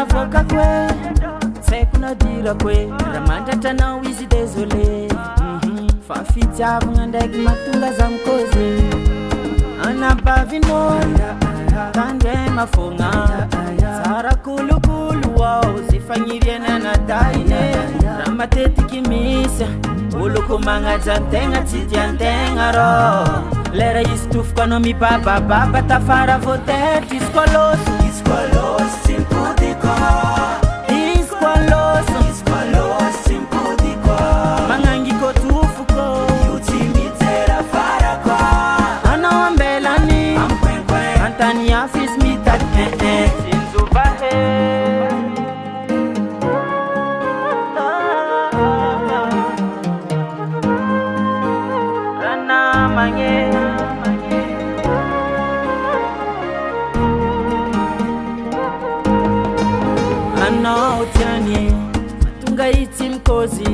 navoaka koe tsy haiko nadira koe raha mandratranao izy désolé fa fitiavagna ndraiky mahatonga za mikozy anabavin'olo tandray mafogna tsara kolokolo ao zay fagniriana nadaine raha matetiky misy olo ko magnajantegna tsy tiantegna rô lera izy tofoko anao mibabababa tafara votetry izy koa loso tsy mipodiko izy koa loso tsy mipodiko magnangy ko tofoko io tsy mijera fara koa anao ambelany antany afo izy mitady sinjova rana magne anao tiany mahatonga itsy mikozy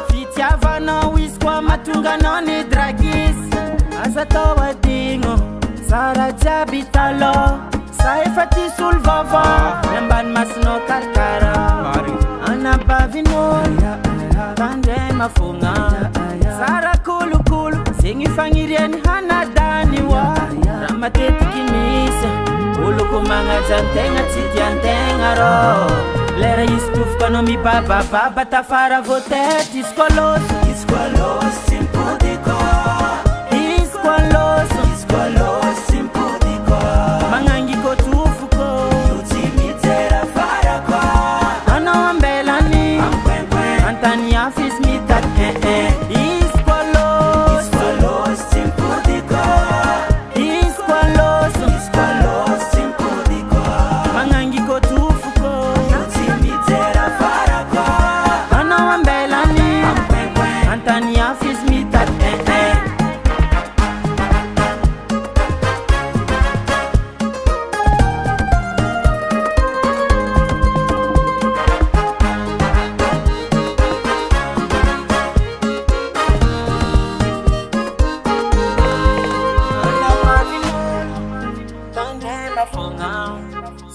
fitiavanao izy koa mahatonga anao ny dragis aza tao adigno tsara jiaby talo sa efa ty solo vava miambany masinao karikara anabavin'olo tandray mafogna tsara kolokolo zegny fagniriany hanadany wa raha matetiky misy olo ko magnajantegna tsy tiantegna rô lera izy tofoko anao mibabababa tafara votetry izy koa loso tsy mipodiko izy koa loso tsy mipodiko magnangy ko tofoko io tsy mijera fara koa anao ambelany antany afo izy mitady izy koa loso tsy mipodiko izy koa loso tsy mipodiko magnangy ko tofoko io tsy mijera fara koa anao ambelany antany afo izy mitady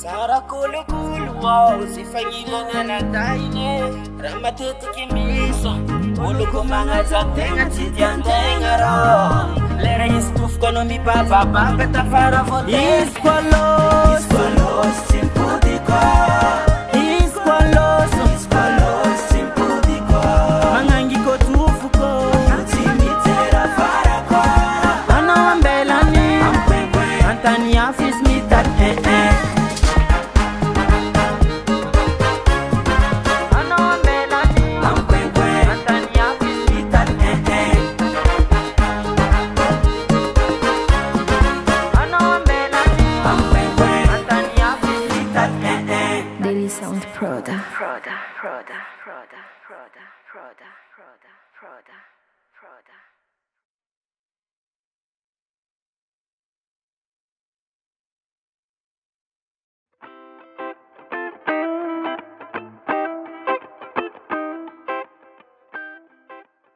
tsara kolokolo ao zay fagniriana nadaine raha matetiky misy olo ko magnajantegna tsy tiantegna rô lera izy tofoko anao mibabababa tafara votetry izy koa loso tsy mipodiko izy koa loso tsy mipodiko magnangy ko tofoko io tsy mijera fara koa anao ambelany antany afo izy mitady Sound Proda.